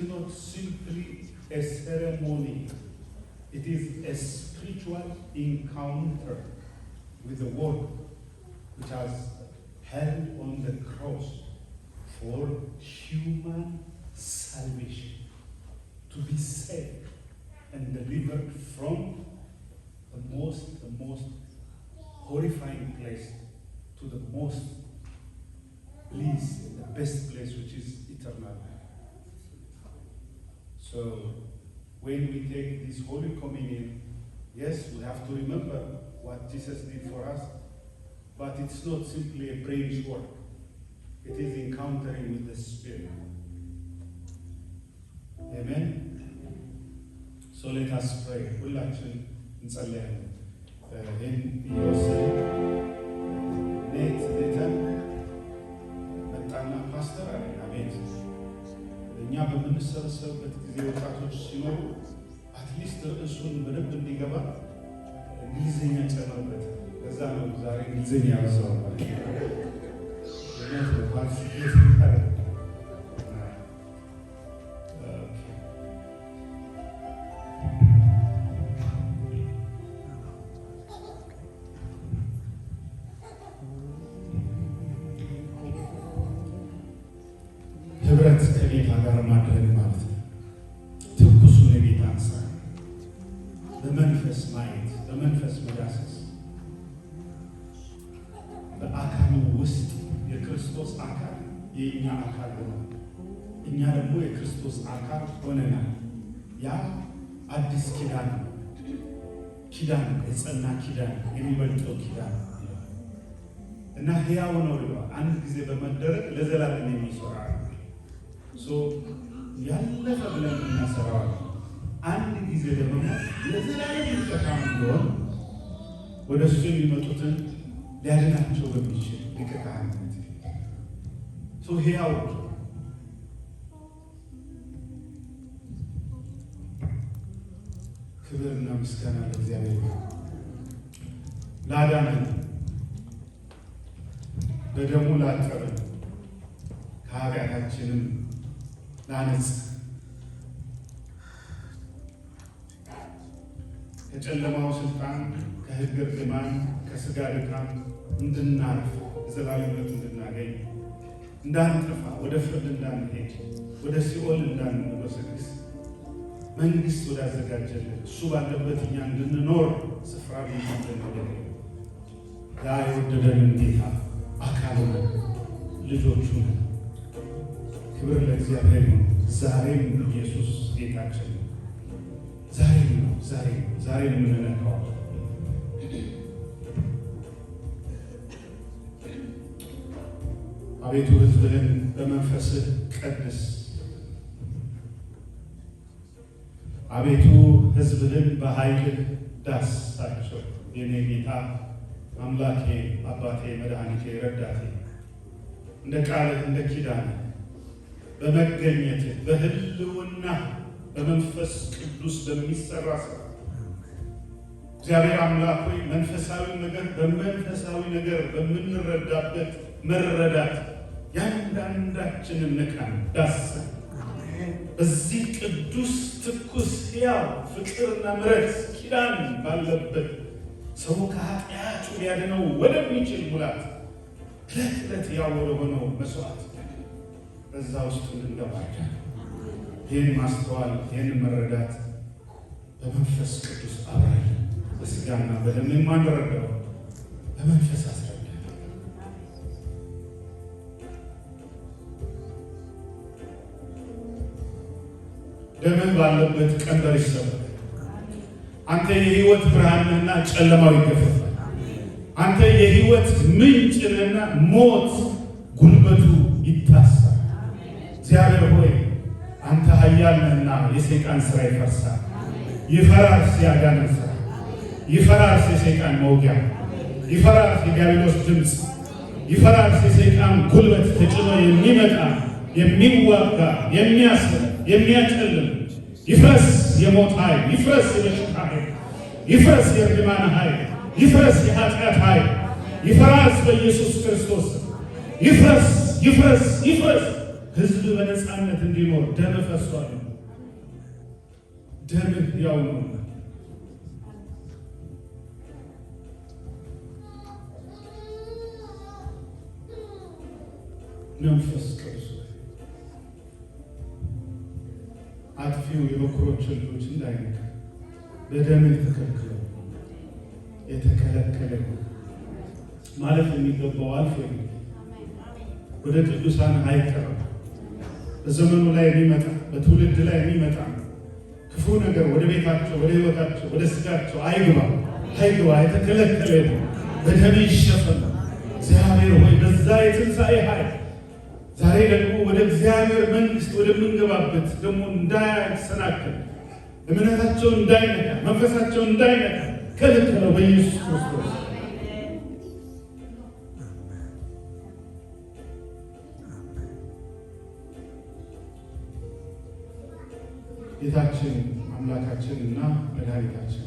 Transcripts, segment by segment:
not simply a ceremony. It is a spiritual encounter with the Word, which has held on the cross for human salvation, to be saved and delivered from the most horrifying place to the most bliss, the best place, which is eternal life. So when we take this Holy Communion, yes, we have to remember what Jesus did for us, but it's not simply a brain's work. It is encountering with the Spirit. Amen? So let us pray. ሁላችን እንጸልያለን። ይህን እየወሰድን ኔተን መጣና ፓስተር አለኝ። አቤት። እኛ በምንሰበሰብበት ጊዜ ወጣቶች ሲኖሩ አትሊስት ርዕሱን በደንብ እንዲገባ እንግሊዝኛ ጨመርበት። ከዛ ነው ዛሬ እንግሊዝኛ ያበዛው ማለት ነው። ህብረት ከጌታ ጋር ማድረግ ማለት ነው። ትኩሱን የጌታን ሥራ በመንፈስ ማየት፣ በመንፈስ መዳሰስ፣ በአካሉ ውስጥ የክርስቶስ አካል የእኛ አካል ሆኗል። እኛ ደግሞ የክርስቶስ አካል ሆነናል። ያ አዲስ ኪዳን ነው። ኪዳን የጸና ኪዳን፣ የሚበልጠው ኪዳን እና ሕያው ነው ይለዋል። አንድ ጊዜ በመደረግ ለዘላለም የሚሰራ ያለፈ ብለን እናሰራዋለን። አንድ ጊዜ ደግሞ ለዘላለም ይጠቃም እንደሆነ ወደ እሱ የሚመጡትን ሊያድናቸው በሚችል ሊቀ ካህናት ሕያው ክብርና ምስጋና ለእግዚአብሔር ላዳነን፣ በደሙ ላጠበን፣ ከኃጢአታችንም ላነጽ፣ ከጨለማው ስልጣን፣ ከሕግ እርግማን፣ ከሥጋ ድካም እንድናርፍ፣ ዘላለምነት እንድናገኝ፣ እንዳንጠፋ፣ ወደ ፍርድ እንዳንሄድ፣ ወደ ሲኦል እንዳንወሰግስ፣ መንግሥት ወዳዘጋጀልን እሱ ባለበት እኛ እንድንኖር ስፍራ እንድንወደ ያ የወደደንን ጌታ አካሉ ነን፣ ልጆቹ ነን። ክብር ለእግዚአብሔር ነው። ዛሬም ኢየሱስ ጌታችን ነው። ዛሬም የምንነካው አቤቱ ሕዝብህን በመንፈስህ ቀድስ። አቤቱ ሕዝብህን በኃይልህ ዳስሳቸው። የኔ ጌታ አምላኬ፣ አባቴ፣ መድኃኒቴ፣ ረዳቴ እንደ ቃልህ እንደ ኪዳንህ በመገኘትህ በህልውና በመንፈስ ቅዱስ በሚሰራ ስራ እግዚአብሔር አምላክ ሆይ መንፈሳዊ ነገር በመንፈሳዊ ነገር በምንረዳበት መረዳት ያንዳንዳችንን ንካን፣ ዳስሰን። በዚህ ቅዱስ ትኩስ ሕያው ፍቅርና ምሕረት ኪዳን ባለበት ሰው ከኃጢአቱ ሊያድነው ወደሚችል ሙላት ዕለት ዕለት ሕያው ወደሆነው መስዋዕት በዛ ውስጥ እንድንገባለን። ይህን ማስተዋል፣ ይህን መረዳት በመንፈስ ቅዱስ አብራይ፣ በሥጋና በደም የማንረዳው በመንፈስ አስረዳ። ደምህ ባለበት ቀንበር ይሰበራል። አንተ የሕይወት ብርሃንና ጨለማው ይገፈፋል። አንተ የሕይወት ምንጭ ነህና ሞት ጉልበቱ ይታሰራል። እግዚአብሔር ሆይ አንተ ኃያል ነህና የሰይጣን ሥራ ይፈርሳል። ይፈራርስ የአጋንንት ሥራ፣ ይፈራርስ የሰይጣን መውጊያ፣ ይፈራርስ የዲያብሎስ ድምፅ፣ ይፈራርስ የሰይጣን ጉልበት ተጭኖ የሚመጣ የሚዋጋ የሚያስር የሚያጨልም። ይፍረስ የሞት ኃይል፣ ይፍረስ የበሽታ ኃይል፣ ይፍረስ የእርግማን ኃይል፣ ይፍረስ የኃጢአት ኃይል፣ ይፈራርስ በኢየሱስ ክርስቶስ። ይፍረስ ይፍረስ ይፍረስ። ሕዝብ በነፃነት እንዲኖር ደም ፈሷል። ደምህ ያው ነው። መንፈስ ቅዱስ አጥፊው የበኩሮችን ልጆች እንዳይነካ በደምህ ተከልክለው የተከለከለ ማለት የሚገባው አልፎ ወደ ቅዱሳን አይቀርም። በዘመኑ ላይ የሚመጣ በትውልድ ላይ የሚመጣ ክፉ ነገር ወደ ቤታቸው፣ ወደ ሕይወታቸው፣ ወደ ስጋቸው አይግባ። የተከለከለ በደም ይሸፈን። እግዚአብሔር ሆይ በዛ የትንሣኤ ኃይል ዛሬ ደግሞ ወደ እግዚአብሔር መንግሥት ወደምንገባበት ደግሞ እንዳያሰናክል፣ እምነታቸው እንዳይነካ፣ መንፈሳቸው እንዳይነካ ከልክለው በኢየሱስ ክርስቶስ። ጌታችን አምላካችንና መድኃኒታችን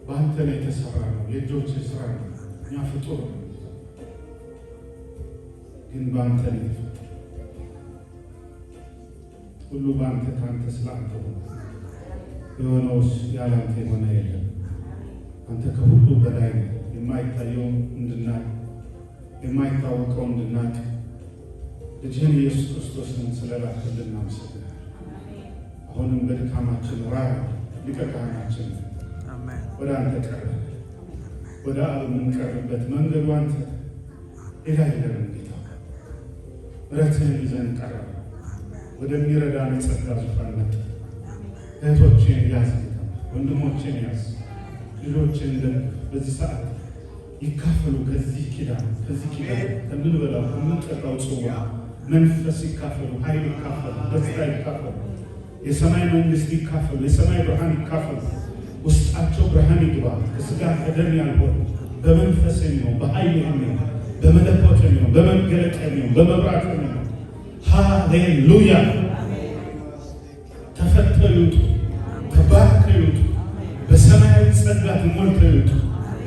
በአንተ ላይ የተሰራ ነው። የእጆች ስራ ነው። እኛ ፍጡር ነው፣ ግን በአንተ ላይ የተፈጠረ ሁሉ በአንተ ከአንተ ስለ አንተ ሆነ። የሆነውስ ያለ አንተ የሆነ የለም። አንተ ከሁሉ በላይ ነው። የማይታየውን እንድናቅ፣ የማይታወቀው እንድናቅ ልጅህን ኢየሱስ ክርስቶስን ስለላክልን እናመሰግናለን። አሁንም በድካማችን ሊቀ ካህናችን ወደ አንተ ቀርበን ወደ አብ የምንቀርብበት መንገዱ አንተ ሌላ የለንም። ጌታ ምሕረትህን ይዘን ቀረብ ወደሚረዳን የጸጋ ዙፋን መጣ። እህቶችን ያዝ፣ ወንድሞችን ያዝ፣ ልጆችን በዚህ ሰዓት ይካፈሉ። ከዚህ ኪዳን ከምንበላው ከምንጠጣው ጽዋ መንፈስ ይካፈሉ፣ ኃይል ይካፈሉ፣ ደስታ ይካፈሉ፣ የሰማይ መንግስት ይካፈሉ፣ የሰማይ ብርሃን ይካፈሉ። ውስጣቸው ብርሃን ይግባ። ከስጋ ከደም ያልሆነ በመንፈስ የሚሆን በኃይል የሚሆን በመለኮት የሚሆን በመገለጥ የሚሆን በመብራት የሚሆን ሃሌሉያ። ተፈተው ይውጡ፣ ተባርከው ይውጡ፣ በሰማያዊ ጸጋ ተሞልተው ይውጡ።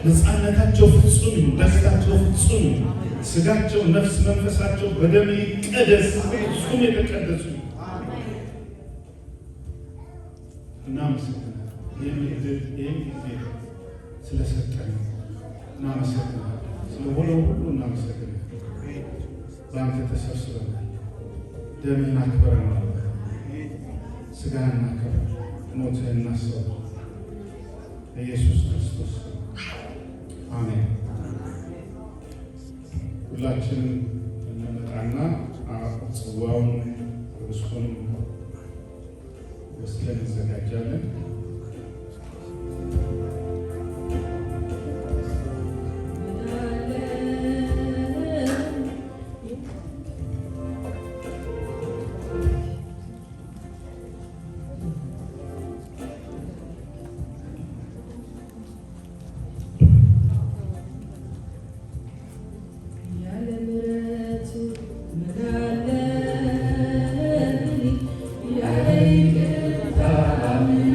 ነፃነታቸው ፍጹም ይሁን፣ ደስታቸው ፍጹም ይሁን። ስጋቸው፣ ነፍስ፣ መንፈሳቸው በደም ይቀደስ፣ ፍጹም የተቀደሱ እናመሰግናለን። ይህን ጊዜ ስለሰጠን እናመሰግናለን። ስለሆነው ሁሉ እናመሰግናለን። በአንተ ተሰብስበናል፣ ደምህን አክብረናል፣ ስጋህን እናከብር፣ ሞትህን እናስብ። በኢየሱስ ክርስቶስ አሜን። ሁላችንም እንመጣና ጽዋውን ርስቱን ወስደን እንዘጋጃለን።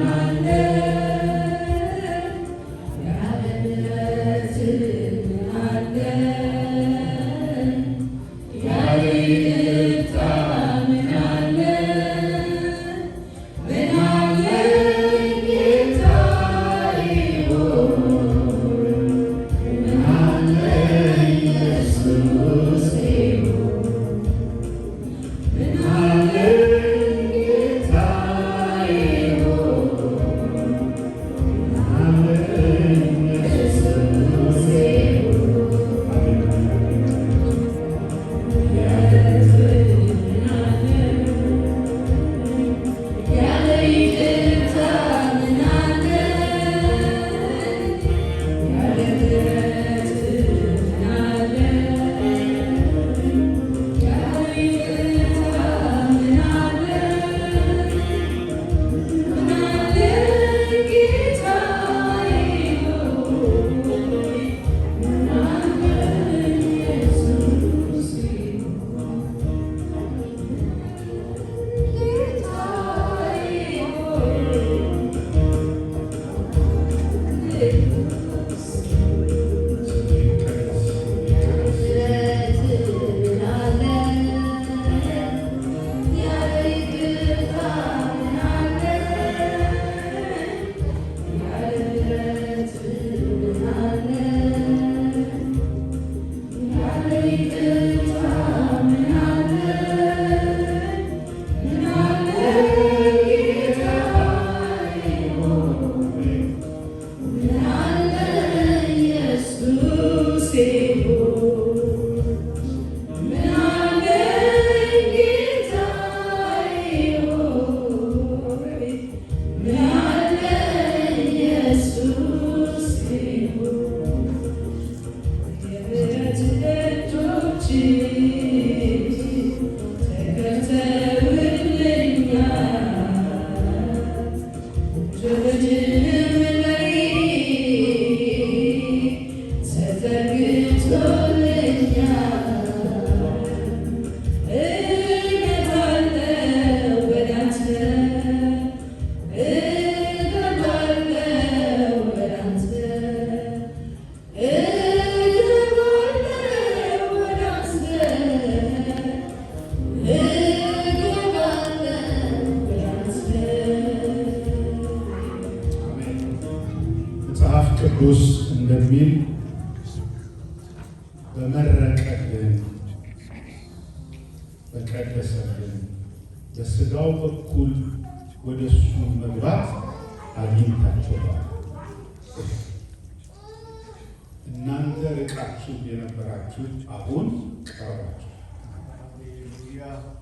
Amen. ቅዱስ እንደሚል በመረቀልን በቀደሰልን በሥጋው በኩል ወደ እሱ መግባት አግኝታችኋል። እናንተ ርቃችሁ የነበራችሁ አሁን ቀረባችሁ፣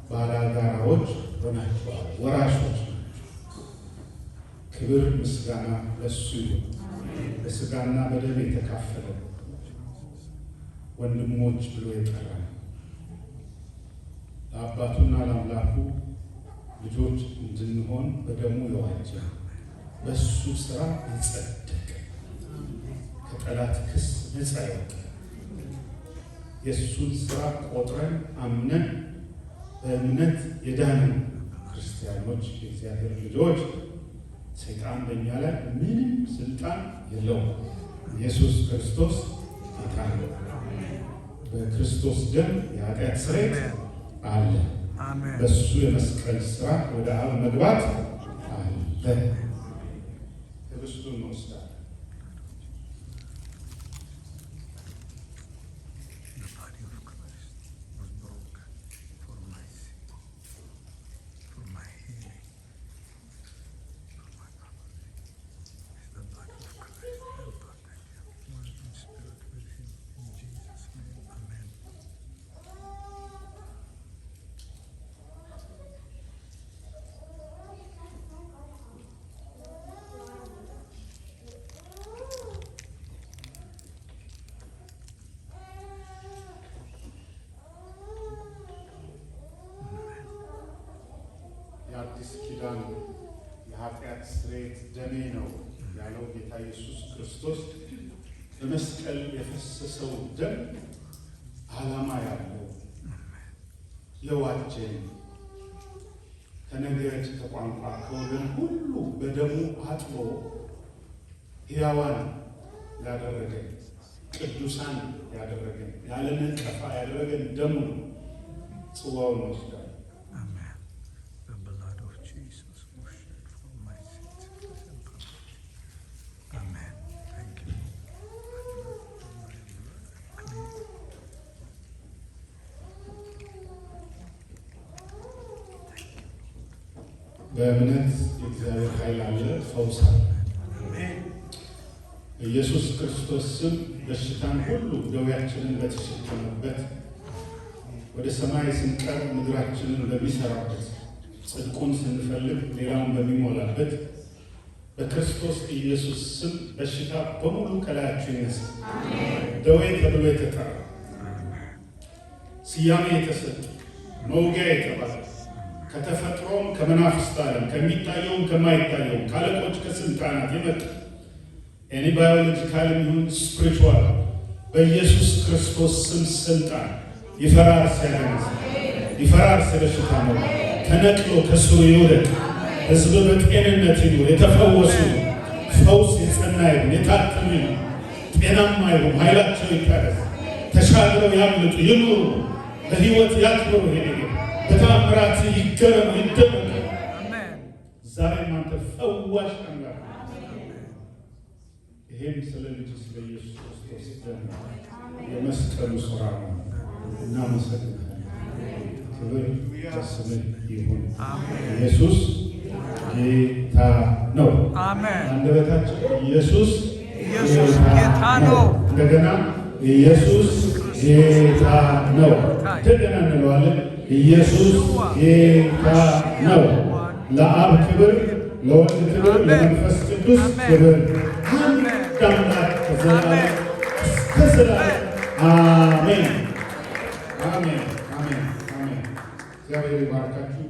ባላጋራዎች ሆናችኋል፣ ወራሾች ናችሁ። ክብር ምስጋና ለእሱ ይሁን። በሥጋና በደም የተካፈለ ወንድሞች ብሎ የጠራን ለአባቱና ለአምላኩ ልጆች እንድንሆን በደሙ የዋጀ በእሱ ሥራ የጸደቀ ከጠላት ክስ ነፃ ያወጣ የእሱን ሥራ ቆጥረን አምነን በእምነት የዳንን ክርስቲያኖች የእግዚአብሔር ልጆች ሰይጣን በእኛ ላይ ምንም ስልጣን የለውም። ኢየሱስ ክርስቶስ ጌታ ነው። በክርስቶስ ደም የኃጢአት ስርየት አለ። በእሱ የመስቀል ሥራ ወደ አብ መግባት አለ። ህብስቱን እንወስዳለን። የአዲስ ኪዳን የኃጢአት ስርየት ደሜ ነው ያለው ጌታ ኢየሱስ ክርስቶስ በመስቀል የፈሰሰው ደም ዓላማ ያለው የዋጀን ከነገድ ከቋንቋ ከወገን ሁሉ በደሙ አጥቦ ሕያዋን ያደረገን ቅዱሳን ያደረገን ያለ ነቀፋ ያደረገን ደሙ ነው። ጽዋውን ወስዷል። በእምነት የእግዚአብሔር ኃይል አለ፣ ፈውስ አለ። ኢየሱስ ክርስቶስ ስም በሽታን ሁሉ ደዌያችንን በተሸከመበት ወደ ሰማይ ስንቀርብ ምድራችንን በሚሰራበት ጽድቁን ስንፈልግ ሌላውን በሚሞላበት በክርስቶስ ኢየሱስ ስም በሽታ በሙሉ ከላያችሁ ይነሳ። ደዌ ተብሎ የተጠራ ስያሜ የተሰጠ መውጊያ የተባለ ከተፈጥሮም ከመናፍስት ዓለም ከሚታየውም ከማይታየውም ከአለቆች ከስልጣናት የመጣ ኤኒ ባዮሎጂካልም ይሁን ስፒሪቹዋል በኢየሱስ ክርስቶስ ስም ስልጣን ይፈራርስ፣ ያደንስ፣ ይፈራርስ። በሽታ ነው ተነቅሎ ከስሩ ይውደቅ። ሕዝብ በጤንነት ይኑር፣ የተፈወሱ ፈውስ የጸና ይሁን፣ የታተሙ ይሁን፣ ጤናማ ይሁን፣ ኃይላቸው ይታደስ፣ ተሻግረው ያምልጡ፣ ይኑሩ፣ በሕይወት ያክብሩ። ሄደ በተአምራት ይገረሙ፣ ይደመቁ። ዛሬም አንተ ፈዋሽ አምላክ ይሄም ስለ ልጅ ስለ ኢየሱስ ክርስቶስ ደም የመስቀሉ ሥራ ነው። እናመሰግናለን። ክብር ለስምህ ይሁን። ኢየሱስ ጌታ ነው። አንደበታችን ኢየሱስ ጌታ ነው። እንደገና ኢየሱስ ጌታ ነው። እንደገና እንለዋለን። ኢየሱስ ጌታ ነው። ለአብ ክብር፣ ለወልድ ክብር፣ ለመንፈስ ቅዱስ ክብር አምላክ ከዘላለም እስከ ዘላለም አሜን፣ አሜን፣ አሜን፣ አሜን። እግዚአብሔር ይባርካችሁ።